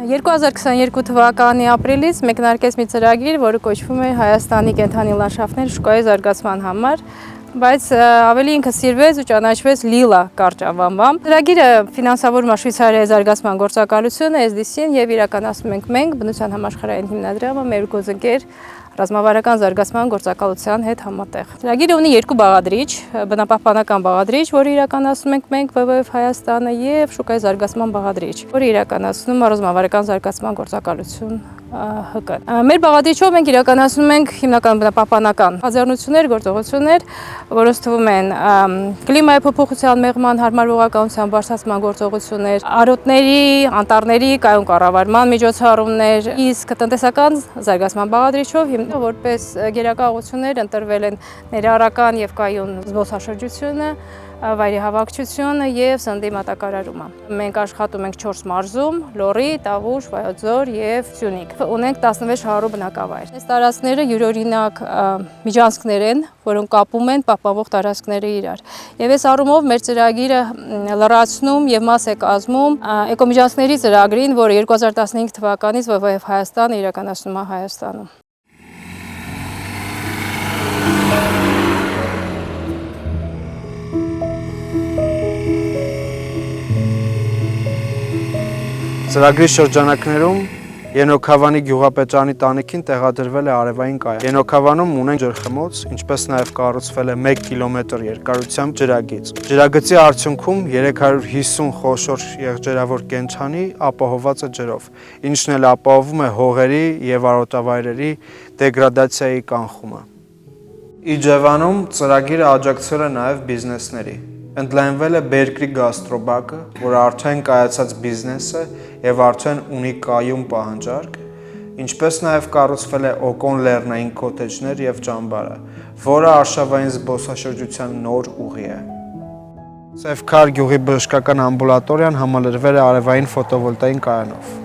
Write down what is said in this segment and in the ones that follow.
2022 թվականի ապրիլից մեկնարկեց մի ծրագիր, որը կոչվում է Հայաստանի կենդանի լանդշաֆտների շուկայի զարգացման համար, բայց ավելի ինքը սիրվեց ու ճանաչվեց Լիլա կարճ անվանմամբ։ Ծրագիրը ֆինանսավորում է Շվեյցարիայի զարգացման գործակալությունը SDC-ն եւ իրականացնում ենք մենք բնության համաշխարհային հիմնադրամը, մեր գործընկեր ռազմավարական զարգացման գործակալության հետ համատեղ։ Ծրագիրը ունի երկու բաղադրիչ, բնապահպանական բաղադրիչ, որը իրականացնում ենք մենք WWF Հայաստանը եւ շուկայի զարգացման բաղադրիչ, որը իրականացնում է ռազմավարական զարգացման գործակալություն ՀԿ։ Մեր բաղադրիչով մենք իրականացնում ենք հիմնական բնապահպանական հաջողություններ, գործողություններ, որոնց թվում են կլիմայի փոփոխության մեղման հարմարողականության բարձրացման գործողություններ, արոտների, անտառների կայուն կառավարման միջոցառումներ, իսկ տնտեսական զարգացման բաղադրիչով որպես գերակաղություններ ընտրվել են ներառական եւ կայուն զբոսաշրջությունը, վայրի հավաքչությունը եւ սննդի մատակարարումը։ Մենք աշխատում ենք 4 մարզում՝ Լոռի, Տավուշ, Վայոց-Ձոր եւ Սյունիք։ Ունենք 16 շահառու բնակավայր։ Այս տարածքները յուրօրինակ միջանցքներ են, որոնք կապում են պահպանվող տարածքները իրար։ Եվ այս առումով մեր ծրագիրը լրացնում եւ մաս է կազմում էկոմիջանցքների ծրագրին, որը 2015 թվականից WWF Հայաստանը իրականացնում է Հայաստանում։ Ծրագրի շրջանակներում Ենոքավանի գյուղապետարանի տանիքին տեղադրվել է արևային կայան։ Ենոքավանում ունեն ջրխմոց, ինչպես նաև կառուցվել է 1 կիլոմետր երկարությամբ ջրագիծ։ Ջրագծի արդյունքում 350 խոշոր եղջերավոր կենդանի ապահովված է ջրով, ինչն էլ ապահովում է հողերի եւ արոտավայրերի դեգրադացիայի կանխումը։ Իջևանում ծրագիրը աջակցել է նաև բիզնեսների։ Ընդլայնվել է Բերկրի գաստրոբակը, որը արդեն կայացած բիզնես է եւ արդեն ունի կայուն պահանջարկ, ինչպես նաև կառուցվել է Օկոն լեռնային քոթեջներ եւ ճամբարը, որը արշավային զբոսաշրջության նոր ուղի է։ Սևքար գյուղի բժշկական ամբուլատորիան համալրվել է արևային ֆոտովոլտային կայանով։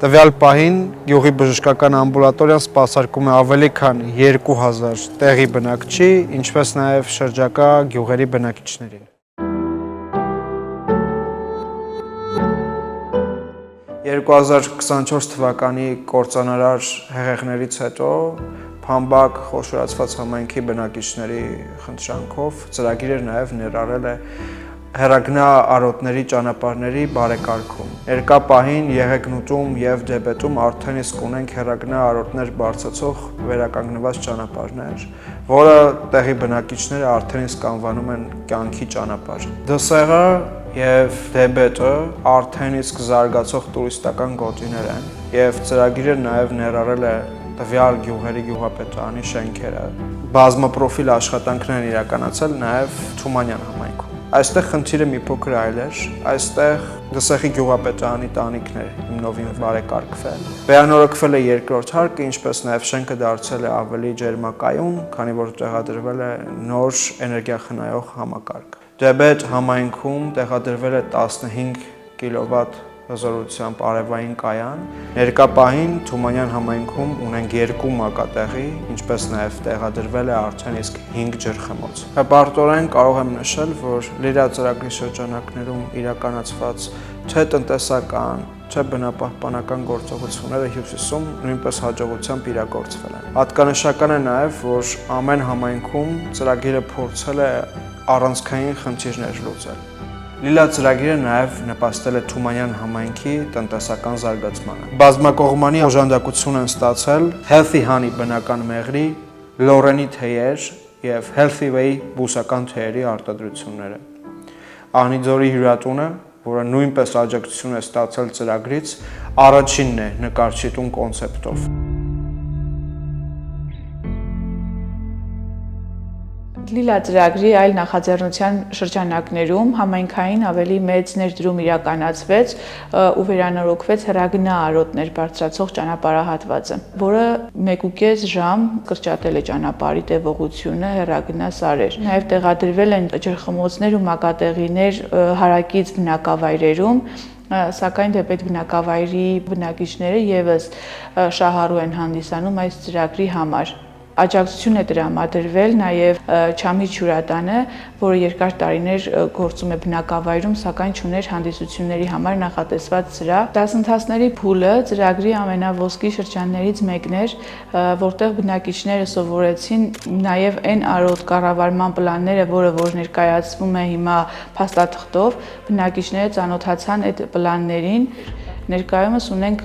Տվյալ պահին գյուղի բժշկական ամբուլատորիան սպասարկում է ավելի քան 2000 տեղի բնակչի, ինչպես նաև շրջակա գյուղերի բնակիչներին։ 2024 թվականի կործանարար հեղեղներից հետո Փամբակ խոշորացված համայնքի բնակիչների խնդրանքով ծրագիրը նաև ներառել է հեռագնա արոտների ճանապարհների բարեկարգում։ Ներկա պահին Եղեգնուտում եւ Դեբետում արդեն իսկ ունենք հեռագնա արոտներ բարձրացող վերականգնված ճանապարհներ, որը տեղի բնակիչները արդեն իսկ անվանում են կյանքի ճանապարհ։ Դսեղը եւ Դեբետը արդեն իսկ զարգացող տուրիստական գոտիներ են եւ ծրագիրը նաեւ ներառել է տվյալ գյուղերի գյուղապետարանի շենքերը։ Բազմապրոֆիլ աշխատանքներ են իրականացել նաեւ Թումանյան համայնքում։ Այստեղ խնդիրը մի փոքր այլ էր, այստեղ Դսեղի գյուղապետարանի տանիքներ հիմնովին բարեկարգվել։ Վերանորոգվել է երկրորդ հարկը, ինչպես նաև շենքը դարձել է ավելի ջերմակայուն, քանի որ տեղադրվել է նոր էներգիախնայող համակարգ։ Դեբետ համայնքում տեղադրվել է 15 կՎտ հզորությամբ արևային կայան։ Ներկա պահին Թումանյան համայնքում ունենք 2 մակատեղի, ինչպես նաև տեղադրվել է արդեն իսկ 5 ջրխմոց։ Հպարտորեն կարող եմ նշել, որ Լիլա ծրագրի շրջանակներում իրականացված թե տնտեսական, թե բնապահպանական գործողությունները Հյուսիսում նույնպես հաջողությամբ իրագործվել են։ Հատկանշական է նաև, որ ամեն համայնքում ծրագիրը փորձել է առանցքային խնդիրներ լուծել։ Լիլա ծրագիրը նաև նպաստել է Թումանյան համայնքի տնտեսական զարգացմանը։ Բազմակողմանի օժանդակություն են ստացել Healthy Honey բնական մեղրի, Լորենի թեյեր եւ Healthy Way բուսական թեյերի արտադրությունները։ Ահնիձորի հյուրատունը, որը նույնպես աջակցություն է ստացել ծրագրից, առաջինն է նկարչի տուն կոնցեպտով։ Լիլա ծրագրի այլ նախաձեռնության շրջանակներում համայնքային ավելի մեծ ներդրում իրականացվեց ու վերանորոգվեց հեռագնա արոտներ բարձրացող ճանապարհահատվածը, որը 1.5 ժամ կրճատել է ճանապարհի տևողությունը հեռագնա սարեր։ Նաև տեղադրվել են ջրխմոցներ ու մակատեղիներ հարակից բնակավայրերում, սակայն դեպետ բնակավայրի բնակիչները եւս շահառու են հանդիսանում այս ծրագրի համար։ աջակցություն է տրամադրվել նաև Չամիչ հյուրատանը, որը երկար տարիներ գործում է բնակավայրում, սակայն չուներ հանդիսությունների համար նախատեսված սրահ։ Դասընթացների փուլը ծրագրի ամենաոսկի շրջաններից մեկն էր, որտեղ բնակիչները սովորեցին նաև այն արոտ կառավարման պլանները, որը որ ներկայացվում է հիմա փաստաթղթով, բնակիչները ծանոթացան այդ պլաններին։ Ներկայումս ունենք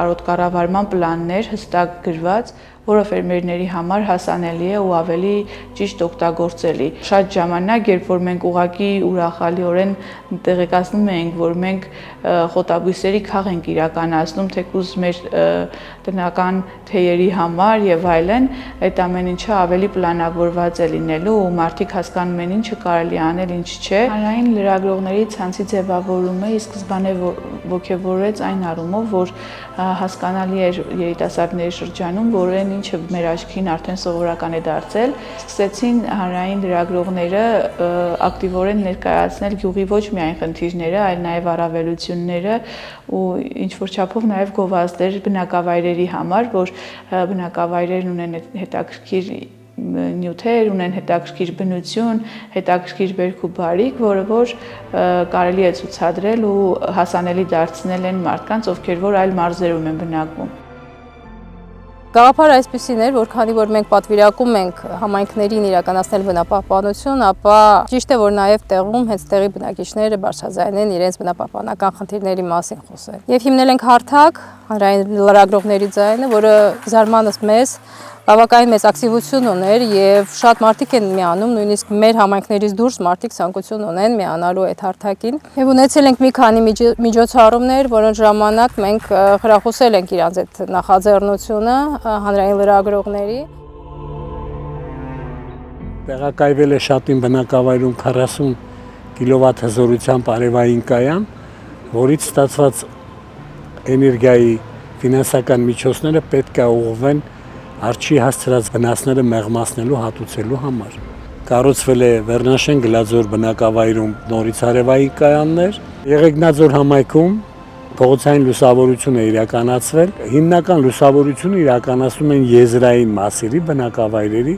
արոտ կառավարման պլաններ հստակ գրված, որը ֆերմերների համար հասանելի է ու ավելի ճիշտ օգտագործելի։ Շատ ժամանակ, երբ որ մենք ուղղակի ուրախալիորեն տեղեկացնում ենք, որ մենք խոտաբույսերի քաղ ենք իրականացնում, թեկուզ մեր տնական թեյերի համար եւ այլն, այդ ամեն ինչը ավելի պլանավորված է լինելու ու մարդիկ հասկանում են ինչը կարելի անել, ինչ չէ։ Հանրային լրագրողների ցանցի ձևավորումը ի սկզբանե ոգևորեց այն առումով, որ հասկանալի էր երիտասարդների շրջանում, որ այն ինչը մեր աչքին արդեն սովորական է դարձել, սկսեցին հանրային լրագրողները ակտիվորեն ներկայացնել գյուղի ոչ միայն խնդիրները, այլ նաև առավելությունները ու ինչ-որ չափով նաև գովազդեր բնակավայրերի համար, որ բնակավայրերն ունեն հետաքրքիր նյութեր, ունեն հետաքրքիր բնություն, հետաքրքիր բերք ու բարիք, որը որ կարելի է ցուցադրել ու հասանելի դարձնել են մարդկանց, ովքեր որ այլ մարզերում են բնակվում։ Գաղափարը այսպեսին էր, որ քանի որ մենք պատվիրակում ենք համայնքներին իրականացնել բնապահպանություն, ապա ճիշտ է, որ նաև տեղում հենց տեղի բնակիչները բարձրաձայնեն իրենց բնապահպանական խնդիրների մասին խոսեն։ Եվ հիմնել ենք հարթակ հանրային լրագրողների ձայնը, որը զարմանս մեզ բավականին մեծ ակտիվություն ուներ եւ շատ մարդիկ են միանում, նույնիսկ մեր համայնքներից դուրս մարդիկ ցանկություն ունեն միանալու այդ հարթակին։ Եվ ունեցել ենք մի քանի միջոցառումներ, որոնց ժամանակ մենք խրախուսել ենք իրանց այդ նախաձեռնությունը հանրային լրագրողների։ Տեղակայվել է Շատին բնակավայրում 40 կիլովատ հզորությամբ արևային կայան, որից ստացված էներգիայի ֆինանսական միջոցները պետք է ուղղվեն արջի հասցրած վնասները մեղմացնելու հատուցելու համար։ Կառուցվել է Վերնաշեն Գլաձոր բնակավայրում նորից արևային կայաններ, Եղեգնաձոր համայնքում փողոցային լուսավորություն է իրականացվել։ Հիմնական լուսավորությունը իրականացնում են եզրային մասերի բնակավայրերի,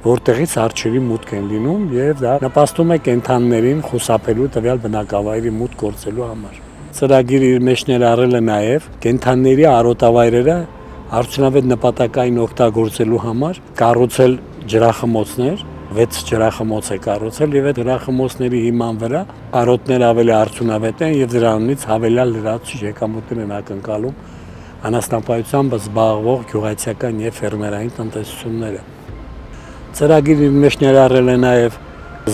որտեղից արջերի մուտք են լինում եւ դա նպաստում է կենդանիներին խուսափելու տվյալ բնակավայրի մուտք գործելու համար։ Ծրագիրը իր մեջ ներառել է նաեւ կենդանիների արոտավայրերը արդյունավետ նպատակային օգտագործելու համար կառուցել ջրախմոցներ, 6 ջրախմոց է կառուցել եւ այդ ջրախմոցների հիման վրա արոտները ավելի արդյունավետ են եւ դրանից հավելյալ լրացուցիչ եկամուտներ են ակնկալում անասնապահությամբ զբաղվող գյուղացիական եւ ֆերմերային տնտեսությունները։ Ծրագիրը իր մեջ ներառել է նաեւ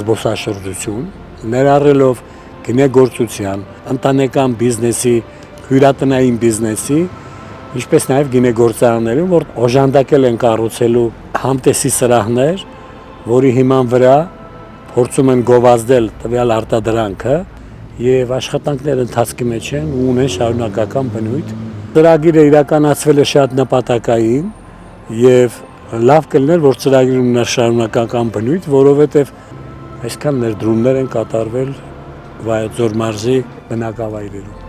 զբոսաշրջություն, ներառելով գինեգործության, ընտանեկան բիզնեսի, հյուրատնային բիզնեսի ինչպես նաև գինեգործարաններում, որ օժանդակել են կառուցելու համտեսի սրահներ, որի հիման վրա փորձում են գովազդել տվյալ արտադրանքը եւ աշխատանքները ընթացքի մեջ են ու ունեն շարունակական բնույթ։ Ծրագիրը իրականացվել է շատ նպատակային եւ լավ կլիներ, որ ծրագիրը ունենա շարունակական բնույթ, որովհետեւ այսքան ներդրումներ են կատարվել Վայոց ձոր մարզի բնակավայրերում։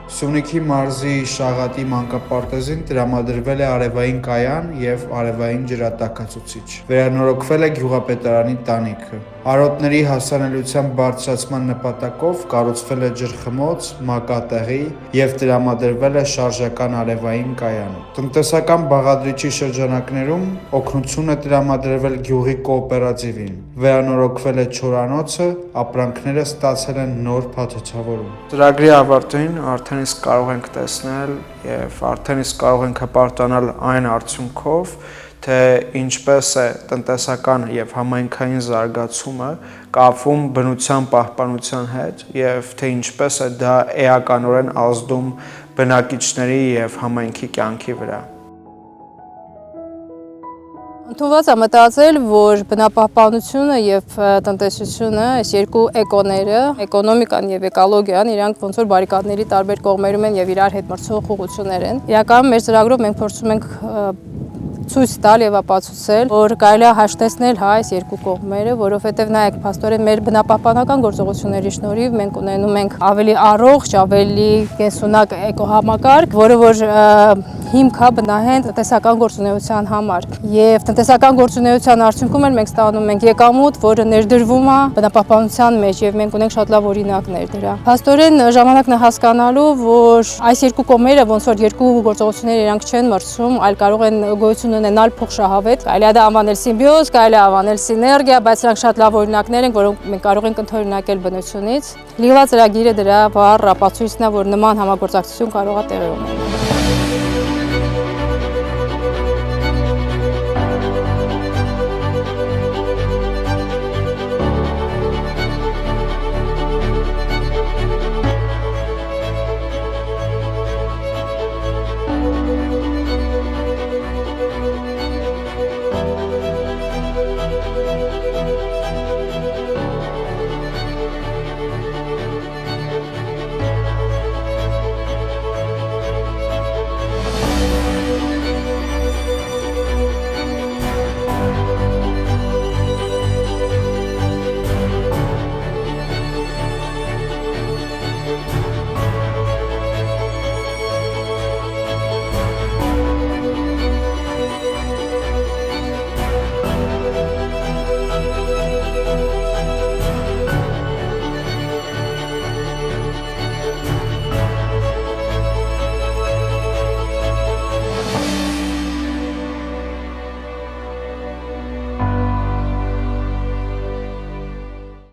Սյունիքի մարզի Շաղատի մանկապարտեզին տրամադրվել է արևային կայան եւ արևային ջրատաքացուցիչ։ Վերանորոգվել է գյուղապետարանի տանիքը։ Արոտների հասանելիության բարձրացման նպատակով կառուցվել է ջրխմոց, մակատեղի եւ տրամադրվել է շարժական արևային կայան։ Տնտեսական բաղադրիչի շրջանակներում օգնություն է տրամադրվել գյուղի կոոպերատիվին։ Վերանորոգվել է չորանոցը, ապրանքները ստացել են նոր փաթեթավորում։ Ծրագրի ավարտին արդեն իսկ կարող ենք տեսնել եւ արդեն իսկ կարող ենք հպարտանալ այն արդյունքով, թե ինչպես է տնտեսական եւ համայնքային զարգացումը կապվում բնության պահպանության հետ եւ թե ինչպես է դա էականորեն ազդում բնակիչների եւ համայնքի կյանքի վրա։ Ընդունված է մտածել, որ բնապահպանությունը եւ տնտեսությունը, այս երկու էկոները, էկոնոմիկան եւ էկոլոգիան, իրանք ոնց որ բարիկադների տարբեր կողմերում են եւ իրար հետ մրցող ուղղություններ են։ Իրականում մեր ծրագրով մենք փորձում ենք ցույց տալ եւ ապացուցել, որ կարելի է հաշտեցնել այս երկու կողմերը, որովհետեւ նայեք, փաստորեն մեր բնապահպանական գործողությունների շնորհիվ մենք ունենում ենք ավելի առողջ, ավելի կենսունակ էկոհամակարգ, որը որ հիմք է բնահեն տնտեսական գործունեության համար։ Եվ տնտեսական գործունեության արդյունքում մենք ստանում ենք եկամուտ, որը ներդրվում է բնապահպանության մեջ եւ մենք ունենք շատ լավ օրինակներ դրա։ Փաստորեն ժամանակն է հասկանալու, որ այս երկու կողմերը ոնց որ երկու գործողություններ իրանք չեն մրցում, այլ կարող են գոյություն ունենալ փոխշահավետ, կարելի է դա անվանել սիմբիոզ, կարելի է անվանել սիներգիա, բայց սրանք շատ լավ օրինակներ են, որոնք մենք կարող ենք ընդօրինակել բնությունից։ Լիլա ծրագիրը դրա վառ ապացույցն է, որ նման համագործակցություն կարող է տեղի ունենալ։